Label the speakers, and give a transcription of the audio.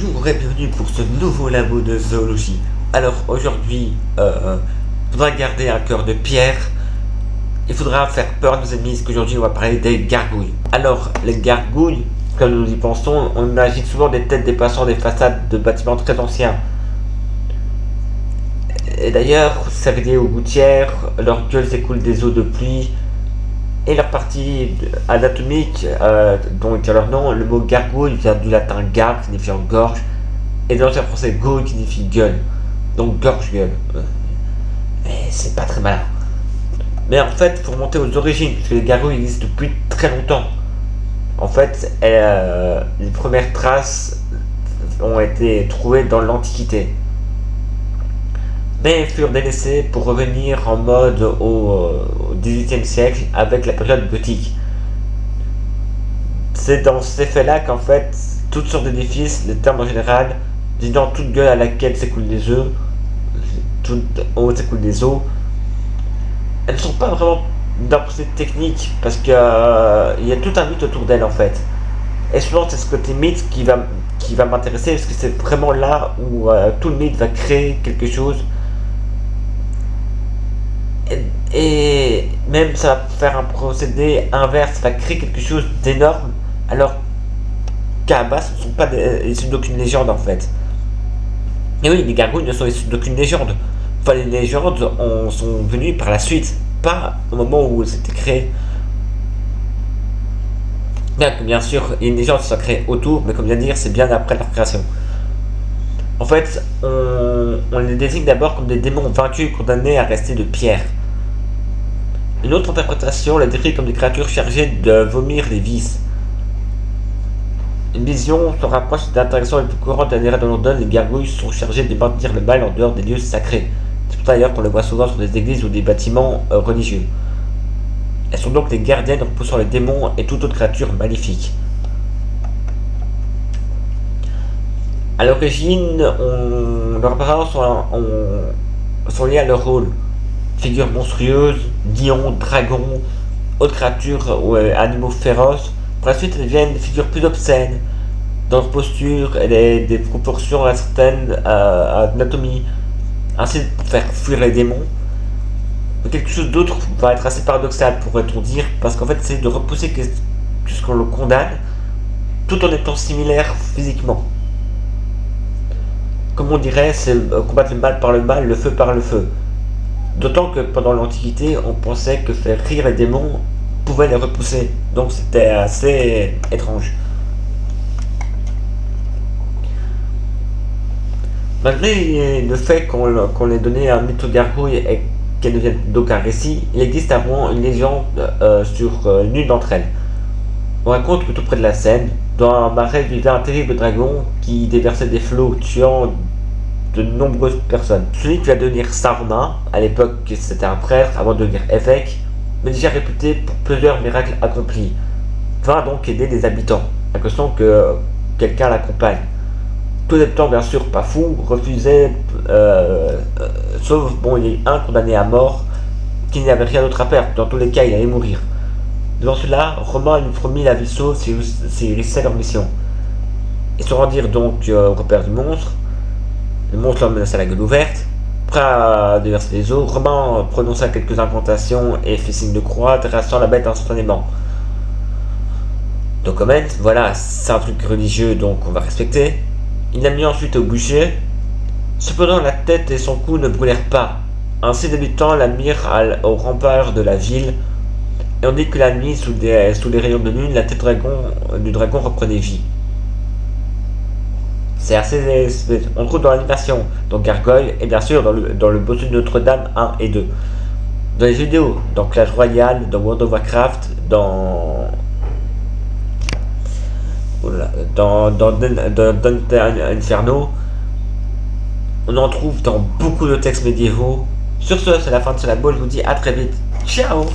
Speaker 1: Bonjour et bienvenue pour ce nouveau labo de zoologie. Alors aujourd'hui, il faudra garder un cœur de pierre. Il faudra faire peur à nos ennemis, parce qu'aujourd'hui on va parler des gargouilles. Alors les gargouilles, comme nous y pensons, on imagine souvent des têtes dépassant des façades de bâtiments très anciens. Et d'ailleurs, ça veut dire aux gouttières, leur gueule s'écoule des eaux de pluie. Et leur partie anatomique, dont ils tirent leur nom, le mot gargouille vient du latin gar, signifiant gorge, et de l'ancien français gouille, qui signifie gueule. Donc gorge-gueule. Mais c'est pas très malin. Mais en fait, il faut remonter aux origines, puisque les gargouilles existent depuis très longtemps. En fait, les premières traces ont été trouvées dans l'Antiquité, mais furent délaissés pour revenir en mode au XVIIIe siècle avec la période gothique. C'est dans ces faits-là qu'en fait, toutes sortes d'édifices, les termes en général, disant toute gueule à laquelle s'écoulent des œufs, toute eau s'écoule des eaux, elles ne sont pas vraiment d'un procédé technique parce qu'il y a tout un mythe autour d'elles en fait. Et souvent c'est ce côté mythe qui va m'intéresser parce que c'est vraiment là où tout le mythe va créer quelque chose. Et même ça va faire un procédé inverse, ça va créer quelque chose d'énorme, alors qu'à la base ce ne sont pas issus d'aucune légende en fait. Et oui, les gargouilles ne sont issus d'aucune légende. Enfin, les légendes sont venues par la suite, pas au moment où c'était créé. Bien sûr, les légendes se sont créées autour, mais comme je viens de dire, c'est bien après leur création. En fait, on les désigne d'abord comme des démons vaincus condamnés à rester de pierre. Une autre interprétation les décrit comme des créatures chargées de vomir les vices. Une vision se rapproche des interactions les plus courantes de la de London. Les gargouilles sont chargées de maintenir le mal en dehors des lieux sacrés. C'est pour ça d'ailleurs qu'on les voit souvent sur des églises ou des bâtiments religieux. Elles sont donc les gardiennes repoussant les démons et toute autre créature maléfique. À l'origine, leurs apparences sont liées à leur rôle. Figures monstrueuses, lions, dragons, autres créatures ou animaux féroces. Par la suite, elles deviennent des figures plus obscènes, dans leur posture et des proportions à certaines anatomie, ainsi pour faire fuir les démons. Mais quelque chose d'autre va être assez paradoxal, pourrait-on dire, parce qu'en fait, c'est de repousser ce qu'on le condamne, tout en étant similaire physiquement. Comme on dirait, c'est combattre le mal par le mal, le feu par le feu. D'autant que pendant l'Antiquité, on pensait que faire rire les démons pouvait les repousser. Donc c'était assez étrange. Malgré le fait qu'on ait donné un mythe aux gargouilles et qu'elles ne viennent d'aucun récit, il existe avant une légende sur l'une d'entre elles. On raconte que tout près de la Seine, dans un marais vivait un terrible dragon qui déversait des flots tuant de nombreuses personnes. Celui qui va devenir Saint-Romain, à l'époque c'était un prêtre avant de devenir évêque, mais déjà réputé pour plusieurs miracles accomplis, va donc aider les habitants, à condition que quelqu'un l'accompagne. Tous les habitants, bien sûr pas fous, refusaient, sauf il y a un condamné à mort qui n'avait rien d'autre à perdre, dans tous les cas il allait mourir. Devant cela, Romain lui promit la vie sauve s'il réussissait leur mission. Ils se rendirent donc au repère du monstre. Le monstre leur menaça la gueule ouverte. Prêt à déverser les eaux, Romain prononça quelques incantations et fit signe de croix, terrassant la bête instantanément. Donc comment, voilà, c'est un truc religieux donc on va respecter. Il l'a mis ensuite au bûcher. Cependant la tête et son cou ne brûlèrent pas. Ainsi les habitants la mirent au rempart de la ville. Et on dit que la nuit, sous les rayons de lune, la tête du dragon reprenait vie. C'est assez. On trouve dans l'animation, dans Gargoyle, et bien sûr dans le bossu de Notre-Dame 1 et 2. Dans les vidéos, dans Clash Royale, dans World of Warcraft, dans Dante Inferno, on en trouve dans beaucoup de textes médiévaux. Sur ce, c'est la fin de ce labo, je vous dis à très vite. Ciao!